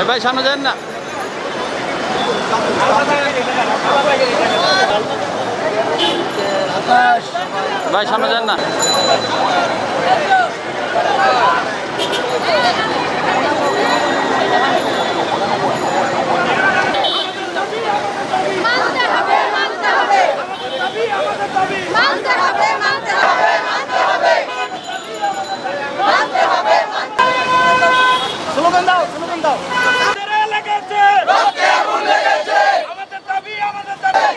ভাই সামনে যান না, ভাই সামনে যান না। স্লোগান দাও, স্লোগান দাও। লেগেছে রক্তে আগুন লেগেছে, আমাদের দাবি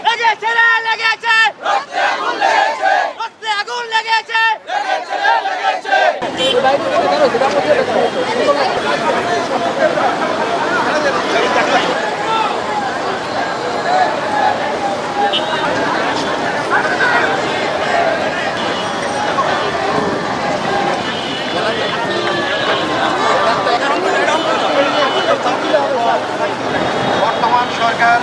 লেগেছে রে লেগেছে, রক্তে আগুন লেগেছে, রক্তে আগুন লেগেছে, লেগেছে রে লেগেছে। বর্তমান সরকার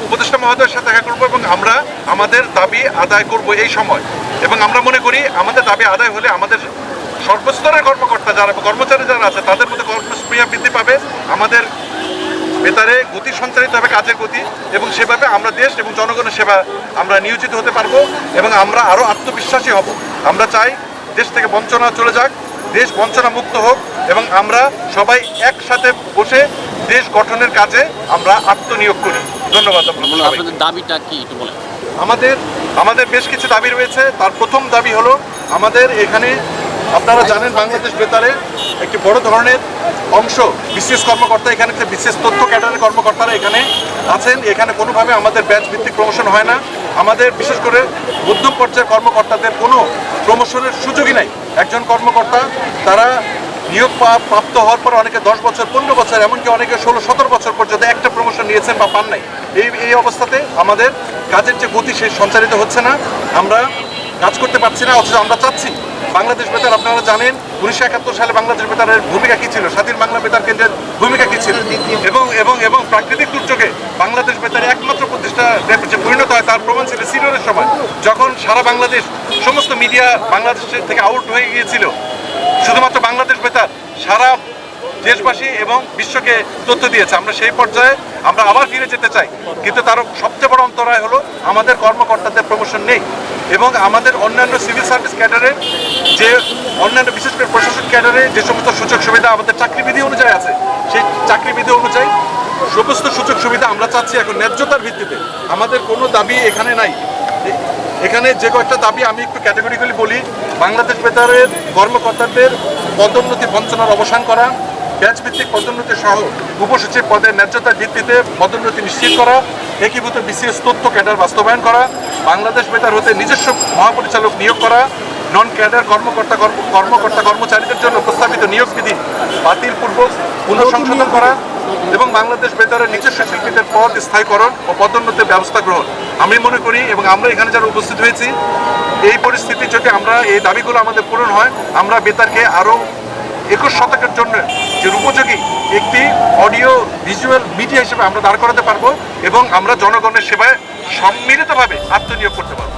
উপদেষ্টা মহোদয়ের সাথে দেখা করবো এবং আমরা আমাদের দাবি আদায় করব এই সময়। এবং আমরা মনে করি আমাদের দাবি আদায় হলে আমাদের সর্বস্তরের কর্মকর্তা যারা কর্মচারী যারা আছে তাদের মধ্যে কর্মস্পৃহা বৃদ্ধি পাবে, আমাদের বেতারে গতি সঞ্চারিত হবে, কাজের গতি, এবং সেভাবে আমরা দেশ এবং জনগণের সেবা আমরা নিয়োজিত হতে পারবো এবং আমরা আরও আত্মবিশ্বাসী হব। আমরা চাই দেশ থেকে বঞ্চনা চলে যাক, দেশ বঞ্চনা মুক্ত হোক এবং আমরা সবাই একসাথে বসে দেশ গঠনের কাজে আমরা আত্মনিয়োগ করি। ধন্যবাদ। আপনাদের দাবিটা কি একটু বলেন। আমাদের বেশ কিছু দাবি রয়েছে। তার প্রথম দাবি হলো আমাদের এখানে আপনারা জানেন বাংলাদেশ বেতারের একটি বড় ধরনের অংশ বিশেষ কর্মকর্তা, এখানে বিশেষ তথ্য ক্যাডারের কর্মকর্তারা এখানে আছেন। এখানে কোনোভাবে আমাদের ব্যাচ ভিত্তিক প্রমোশন হয় না। আমাদের বিশেষ করে মধ্যম পর্যায়ের কর্মকর্তাদের কোনো প্রমোশনের সুযোগই নাই। একজন কর্মকর্তা তারা নিয়োগ প্রাপ্ত হওয়ার পর অনেকে 10 বছর 15 বছর এমনকি অনেকে 16-17 বছর পর্যন্ত একটা প্রমোশন নিয়েছেন বা পান নাই। এই অবস্থাতে আমাদের কাজের যে গতি সে সঞ্চারিত হচ্ছে না, আমরা কাজ করতে পারছি না। অথচ আমরা চাচ্ছি বাংলাদেশ বেতার, আপনারা জানেন 1971 সালে বাংলাদেশ বেতারের ভূমিকা কী ছিল, স্বাধীন বাংলা বেতার কেন্দ্রের ভূমিকা কী ছিল, এবং প্রাকৃতিক দুর্যোগে বাংলাদেশ বেতারে একমাত্র প্রতিষ্ঠা যে পরিণত হয় তার প্রমাণ ছিল সিনিয়রের সময়, যখন সারা বাংলাদেশ সমস্ত মিডিয়া বাংলাদেশ থেকে আউট হয়ে গিয়েছিল। শুধুমাত্র বাংলাদেশ বেতার সারা দেশবাসী এবং বিশ্বকে তথ্য দিয়েছে। আমরা সেই পর্যায়ে আমরা আবার ফিরে যেতে চাই, কিন্তু তার সবচেয়ে বড় অন্তরায় হলো আমাদের কর্মকর্তাদের প্রমোশন নেই এবং আমাদের অন্যান্য সিভিল সার্ভিস ক্যাডারে যে অন্যান্য বিশেষ করে প্রশাসন ক্যাডারে যে সমস্ত সুযোগ সুবিধা আমাদের চাকরিবিধি অনুযায়ী আছে, সেই চাকরিবিধি অনুযায়ী সমস্ত সুযোগ সুবিধা আমরা চাচ্ছি এখন ন্যায্যতার ভিত্তিতে। আমাদের কোনো দাবি এখানে নাই। এখানে যে কয়েকটা দাবি আমি একটু ক্যাটাগরিক্যালি বলি। বাংলাদেশ বেতারের কর্মকর্তাদের পদোন্নতি বঞ্চনার অবসান করা, ব্যাচ ভিত্তিক পদোন্নতি সহ উপসচিব পদের ন্যায্যতার ভিত্তিতে পদোন্নতি নিশ্চিত করা, একীভূত বিসিএস তথ্য ক্যাডার বাস্তবায়ন করা, বাংলাদেশ বেতার হতে নিজস্ব মহাপরিচালক নিয়োগ করা, নন ক্যাডার কর্মচারীদের জন্য প্রস্তাবিত নিয়োগ বিধি বাতিলপূর্বক পুনঃসংশোধন করা এবং বাংলাদেশ বেতারের নিজস্ব শিল্পীদের পদ স্থায়ীকরণ ও পদোন্নতির ব্যবস্থা গ্রহণ। আমি মনে করি এবং আমরা এখানে যারা উপস্থিত হয়েছি, এই পরিস্থিতি যদি আমরা এই দাবিগুলো আমাদের পূরণ হয়, আমরা বেতারকে আরও 21 শতকের জন্য যে উপযোগী একটি অডিও ভিজুয়াল মিডিয়া হিসেবে আমরা দাঁড় করাতে পারবো এবং আমরা জনগণের সেবায় সম্মিলিতভাবে আত্মনিয়োগ করতে পারবো।